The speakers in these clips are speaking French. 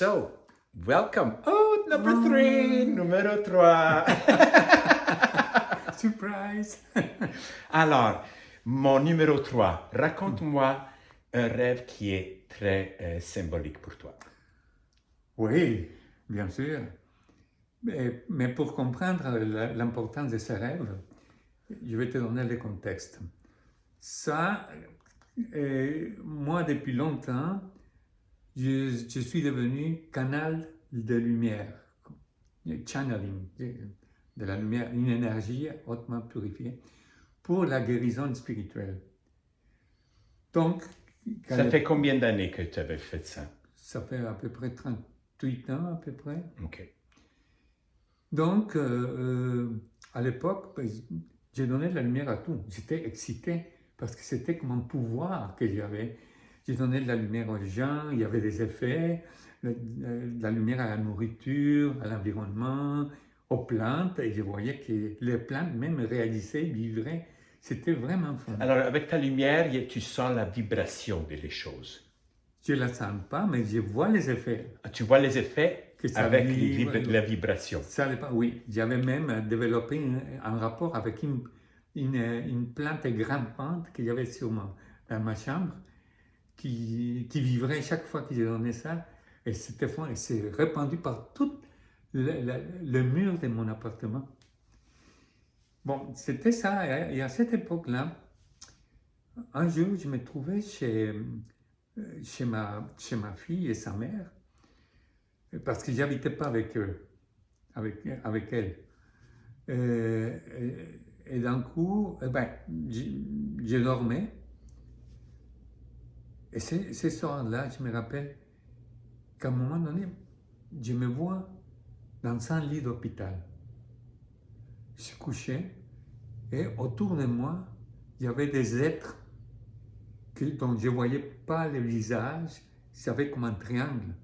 So, welcome. Oh, number 3, numéro 3. Surprise! Alors, mon numéro 3, raconte-moi un rêve qui est très symbolique pour toi. Oui, bien sûr. Mais pour comprendre l'importance de ce rêve, je vais te donner le contexte. Ça, moi, depuis longtemps, je suis devenu canal de lumière, channeling, de la lumière, une énergie hautement purifiée pour la guérison spirituelle. Donc, Ça fait combien d'années que tu avais fait ça? Ça fait à peu près 38 ans, à peu près. OK. Donc, à l'époque, j'ai donné de la lumière à tout. J'étais excité parce que c'était comme un pouvoir que j'avais. J'ai donné de la lumière aux gens, il y avait des effets, de la lumière à la nourriture, à l'environnement, aux plantes, et je voyais que les plantes même réagissaient, vivraient. C'était vraiment fun. Alors, avec ta lumière, tu sens la vibration des choses. Je ne la sens pas, mais je vois les effets. Tu vois les effets Que ça avec vibre, la vibration. Ça dépend, oui. J'avais même développé un rapport avec une plante grimpante qu'il y avait dans ma chambre, qui vivrait chaque fois que j'ai donné ça. Et c'était fond, et c'est répandu par tout le mur de mon appartement. Bon, c'était ça. Et à cette époque-là, un jour, je me trouvais chez ma fille et sa mère, parce que j'habitais pas avec eux, avec elle. Et d'un coup, je dormais. Et ce soir-là, je me rappelle qu'à un moment donné, je me vois dans un lit d'hôpital. Je suis couché et autour de moi, il y avait des êtres dont je ne voyais pas le visage. C'était comme un triangle,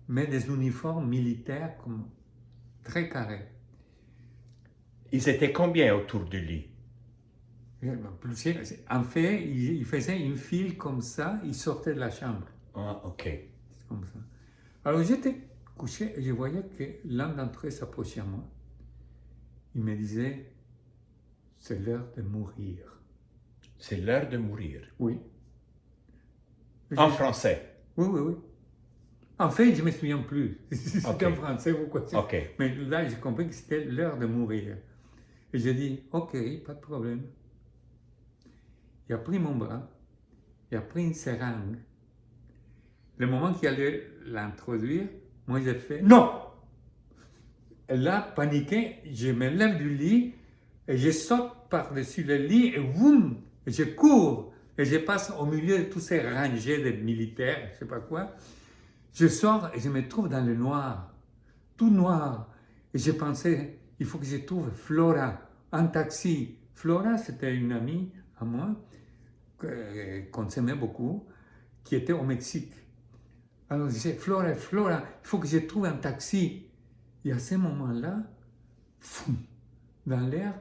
mais des uniformes militaires comme très carrés. Ils étaient combien autour du lit? En fait, il faisait une file comme ça, il sortait de la chambre. Ah, OK. C'est comme ça. Alors j'étais couché et je voyais que l'un d'entre eux s'approchait à moi. Il me disait, c'est l'heure de mourir. C'est l'heure de mourir. Oui. En français? Oui, oui, oui. En fait, je ne me souviens plus si c'était en français ou quoi. OK. Mais là, j'ai compris que c'était l'heure de mourir. Et j'ai dit, ok, pas de problème. Il a pris mon bras, il a pris une seringue. Le moment qu'il allait l'introduire, moi j'ai fait, non! Et là, paniqué, je me lève du lit et je saute par-dessus le lit et boum, je cours et je passe au milieu de tous ces rangées de militaires, je sais pas quoi. Je sors et je me trouve dans le noir, tout noir. Et je pensais, il faut que je trouve Flora, en taxi. Flora, c'était une amie à moi, qu'on s'aimait beaucoup, qui était au Mexique. Alors je disais, Flora, Flora, il faut que je trouve un taxi. Et à ce moment-là, dans l'air,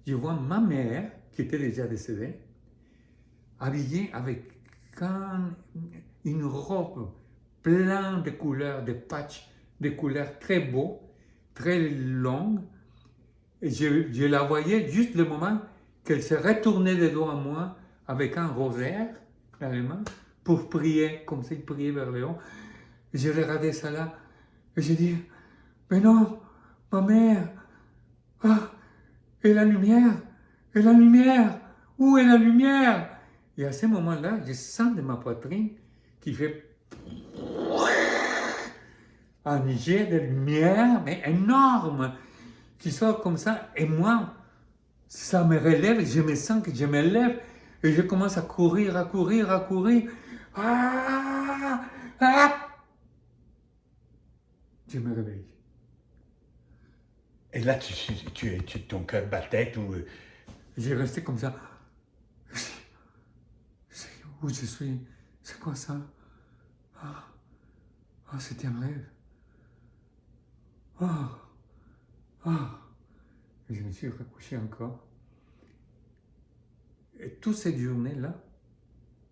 je vois ma mère, qui était déjà décédée, habillée avec une robe pleine de couleurs, de patchs, de couleurs très beaux, très longues. Et je la voyais juste le moment qu'elle se retournait le dos à moi avec un rosaire dans les mains pour prier, comme ça, prier vers le haut. Et je regardais ça là, et j'ai dit, mais non, ma mère, ah, et la lumière, et la lumière, où est la lumière? Et à ce moment-là, je sens de ma poitrine qui fait un jet de lumière, mais énorme, qui sort comme ça, et moi, ça me relève, je me sens que je me lève, et je commence à courir, à courir, à courir. Ah, ah. Je me réveille. Et là, ton cœur battait ou... J'ai resté comme ça. Où je suis? C'est quoi ça? Ah, ah, c'était un rêve. Ah, ah. Et je me suis recouché encore. Et toute cette journée-là,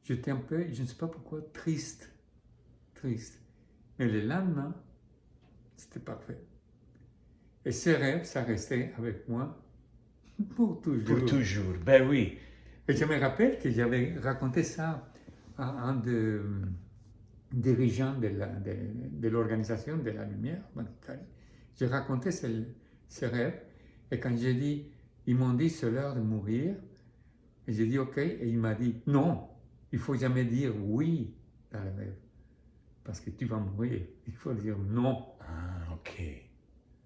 j'étais un peu, je ne sais pas pourquoi, triste. Triste. Mais le lendemain, c'était parfait. Et ce rêve, ça restait avec moi pour toujours. Pour toujours. Ben oui. Et je me rappelle que j'avais raconté ça à un des dirigeants de l'organisation de la lumière. J'ai raconté ce rêve. Et quand j'ai dit, ils m'ont dit c'est l'heure de mourir. Et j'ai dit ok. Et il m'a dit non, il faut jamais dire oui dans le rêve. Parce que tu vas mourir. Il faut dire non. Ah, ok.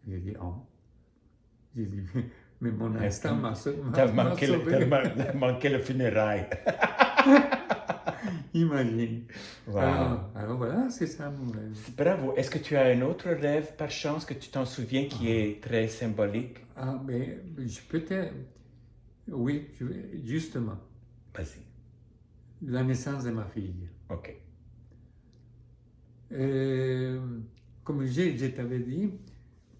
J'ai dit oh. J'ai dit mais mon instinct m'a sauvé. T'as manqué le funérail. Imagine. Wow. Alors voilà, c'est ça mon rêve. Bravo. Est-ce que tu as un autre rêve, par chance, que tu t'en souviens, qui est très symbolique? Ah, mais je peut-être. Oui, justement, Vas-y. la naissance de ma fille. Ok. Comme je t'avais dit,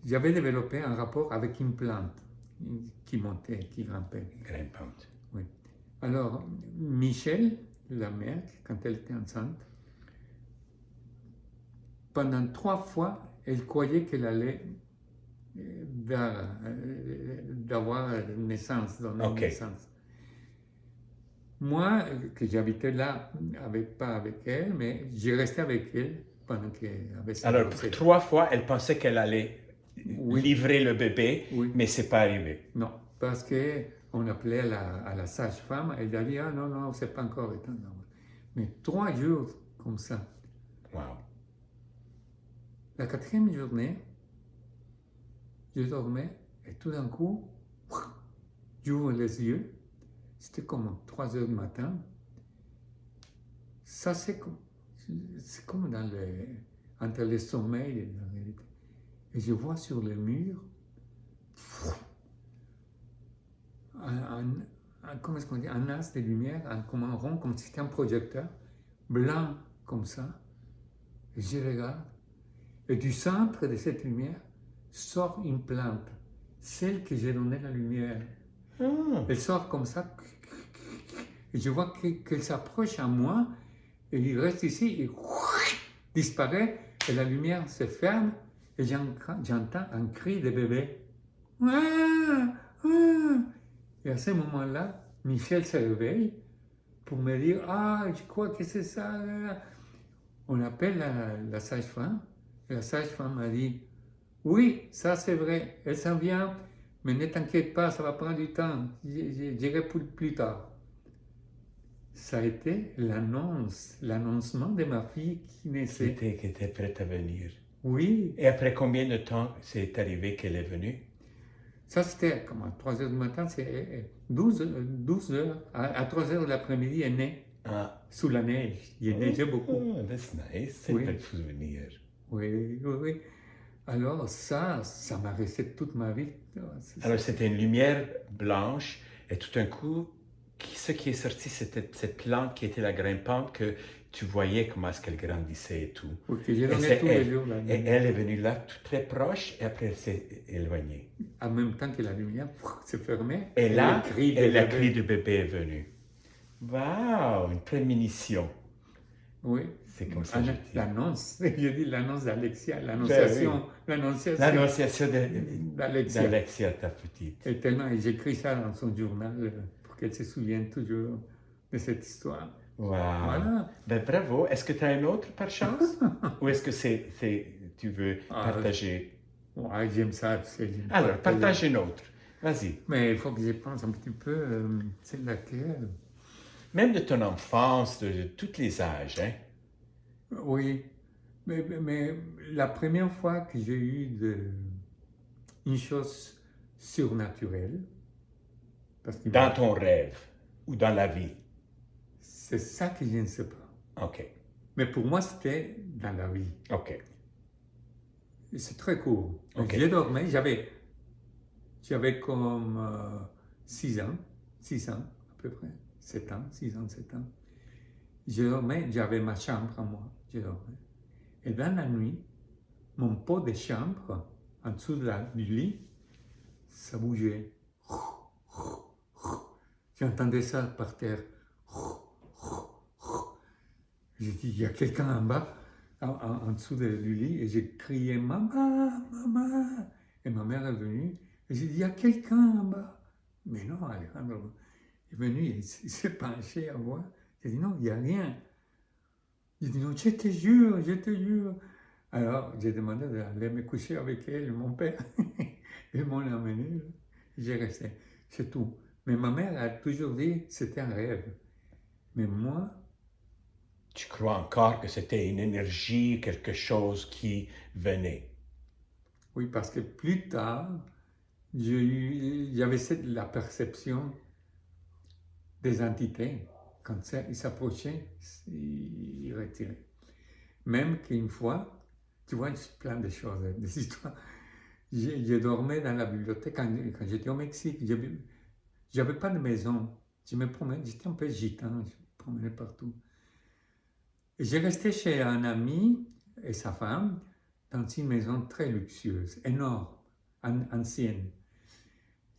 j'avais développé un rapport avec une plante qui montait, qui grimpait. Grimpante. Oui. Alors, Michel, la mère, quand elle était enceinte, pendant 3 fois, elle croyait qu'elle allait d'avoir naissance, donner Ok. naissance. Moi, que j'habitais là, pas avec elle, mais j'ai resté avec elle pendant qu'elle avait sa Alors, grossesse. 3 fois, elle pensait qu'elle allait Oui. livrer le bébé, Oui. mais c'est pas arrivé. Non, parce qu'on appelait à la sage-femme, elle a dit, ah non, non, c'est pas encore le temps. Mais 3 jours comme ça. Wow. La 4e journée, je dormais et tout d'un coup, j'ouvre les yeux. C'était comme 3 heures du matin. Ça, c'est comme entre le sommeil et la réalité. Et je vois sur le mur comment est-ce qu'on dit, un as de lumière, comme un rond, comme si c'était un projecteur, blanc comme ça. Et je regarde. Et du centre de cette lumière sort une plante, celle que j'ai donnée la lumière. Elle sort comme ça. Et je vois qu'elle s'approche à moi, et il reste ici, et disparaît, et la lumière se ferme, et j'entends un cri de bébé. Et à ce moment-là, Michel se réveille pour me dire, ah, je crois que c'est ça. On appelle la sage-femme, et la sage-femme m'a dit, oui, ça c'est vrai, elle s'en vient, mais ne t'inquiète pas, ça va prendre du temps, j'irai plus tard. Ça a été l'annoncement de ma fille qui naissait. Qui était prête à venir. Oui. Et après combien de temps c'est arrivé qu'elle est venue? Ça, c'était comme à 3 heures du matin, c'est 12 heures. À 3 heures de l'après-midi, elle est née. Sous la neige. Il neigeait beaucoup. That's nice. C'est Oui. un bel souvenir. Oui, oui, oui. Alors ça m'a resté toute ma vie. Alors c'était une lumière blanche et tout d'un coup, ce qui est sorti, c'était cette plante qui était la grimpante que tu voyais comment est-ce qu'elle grandissait et tout. Oui, que j'ai donné tous les jours. Et elle est venue là tout très proche et après elle s'est éloignée. En même temps que la lumière s'est fermée. Et là, le cri du bébé est venu. Waouh, une prémonition. Oui. C'est comme ça que je dis. L'annonce, je dis l'annonce d'Alexia, l'annonciation. L'annonciation d'Alexia. d'Alexia, ta petite. Et tellement, j'écris ça dans son journal pour qu'elle se souvienne toujours de cette histoire. Wow. Voilà. Ben bravo. Est-ce que tu as un autre par chance? Ou est-ce que tu veux partager? Ouais, j'aime ça. Alors, partage une autre. Vas-y. Mais il faut que je pense un petit peu, c'est laquelle? Même de ton enfance, de tous les âges, hein? Oui, mais la première fois que j'ai eu une chose surnaturelle, dans ton rêve ou dans la vie? C'est ça que je ne sais pas. OK. Mais pour moi, c'était dans la vie. OK. C'est très court. Okay. Je dormais, j'avais comme 6 ans à peu près, 7 ans, 6 ans, 7 ans. Je dormais, j'avais ma chambre à moi, je dormais. Et dans la nuit, mon pot de chambre, en dessous du lit, ça bougeait. J'entendais ça par terre. J'ai dit, il y a quelqu'un en bas. en dessous du lit et j'ai crié « Maman, maman !» Et ma mère est venue et j'ai dit « Il y a quelqu'un en bas !» Mais non, Alejandro est venu, il s'est penché à voir. J'ai dit « Non, il n'y a rien. » J'ai dit « Non, je te jure, je te jure. » Alors, j'ai demandé d'aller me coucher avec elle, mon père. Ils m'ont amené, j'ai resté. C'est tout. Mais ma mère a toujours dit que c'était un rêve. Mais moi, Tu crois encore que c'était une énergie, quelque chose qui venait. oui, parce que plus tard, j'avais la perception des entités. Quand ils s'approchaient, ils retiraient. Même qu'une fois, tu vois, plein de choses, des histoires. Je dormais dans la bibliothèque quand j'étais au Mexique. J'avais pas de maison. Je me promenais, j'étais un peu gitan, je me promenais partout. Et j'ai resté chez un ami et sa femme dans une maison très luxueuse, énorme, ancienne.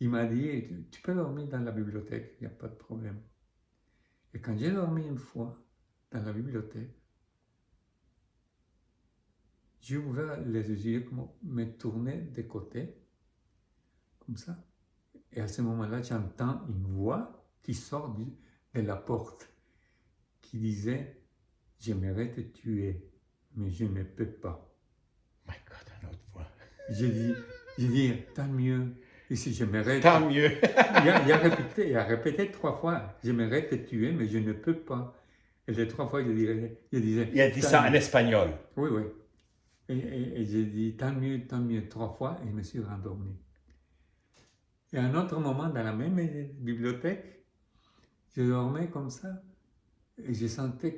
Il m'a dit, tu peux dormir dans la bibliothèque, il n'y a pas de problème. Et quand j'ai dormi une fois dans la bibliothèque, j'ai ouvert les yeux, me tourner de côté, comme ça. Et à ce moment-là, j'entends une voix qui sort de la porte, qui disait, j'aimerais te tuer, mais je ne peux pas. My God, une autre voix. J'ai dit, tant mieux. Et si j'aimerais... Tant mieux. il a répété 3 fois, j'aimerais te tuer, mais je ne peux pas. Et les 3 fois, je disais... Il a dit ça en espagnol. Oui, oui. Et j'ai dit, tant mieux, 3 fois, et je me suis rendormi. Et à un autre moment, dans la même bibliothèque, je dormais comme ça, et je sentais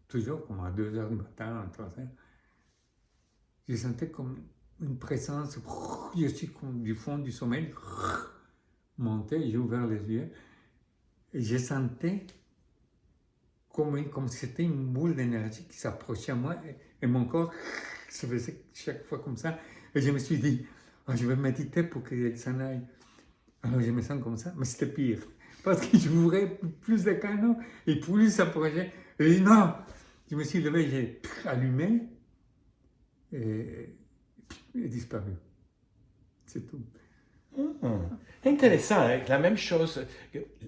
toujours comme à 2 heures du matin, 3 heures, je sentais comme une présence, je suis comme du fond du sommeil, monter, j'ai ouvert les yeux, et je sentais comme si c'était une boule d'énergie qui s'approchait à moi, et mon corps se faisait chaque fois comme ça, et je me suis dit, oh, je vais méditer pour qu'elle s'en aille. Alors je me sens comme ça, mais c'était pire, parce que j'ouvrais plus de canaux, et plus ça s'approchait, et j'ai dit non, je me suis levé, j'ai allumé, et disparu. C'est tout. Intéressant, hein? La même chose.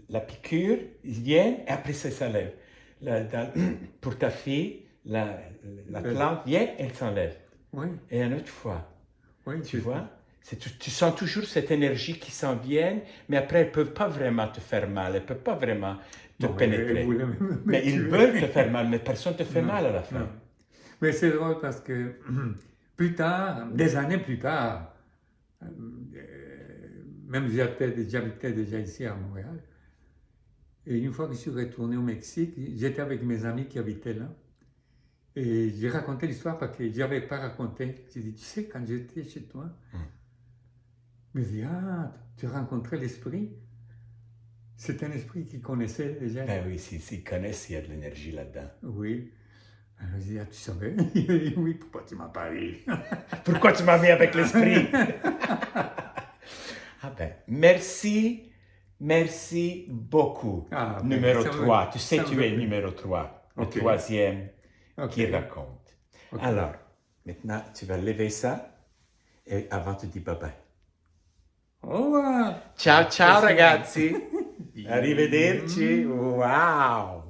La piqûre vient et après ça s'enlève. Pour ta fille, la plante vient et elle s'enlève. Oui. Et une autre fois, Oui, tu vois, tu sens toujours cette énergie qui s'en vient, mais après elles ne peuvent pas vraiment te faire mal, elles ne peuvent pas vraiment te pénétrer. Mais ils veulent te faire mal, mais personne ne te fait mal à la fin. Non. Mais c'est drôle parce que plus tard, des années plus tard, même j'habitais déjà ici à Montréal, et une fois que je suis retourné au Mexique, j'étais avec mes amis qui habitaient là, et j'ai raconté l'histoire parce que je n'avais pas raconté. J'ai dit, tu sais, quand j'étais chez toi, il me dit, ah, tu as rencontré l'esprit? C'est un esprit qui connaissait déjà. Ben oui, s'ils connaissent, il y a de l'énergie là-dedans. Oui. Alors je dis, ah, tu savais? Il a dit, oui, pourquoi tu m'as pas dit? Pourquoi tu m'as mis avec l'esprit? Ah ben, merci beaucoup. Ah, ben, Numéro 3, tu sais, ça tu me es fait- numéro 3, le Ok. troisième Ok. qui raconte. Ok. Alors, maintenant, tu vas lever ça et avant tu dis bye-bye. Au revoir. Ciao, ciao ragazzi! Arrivederci! Wow!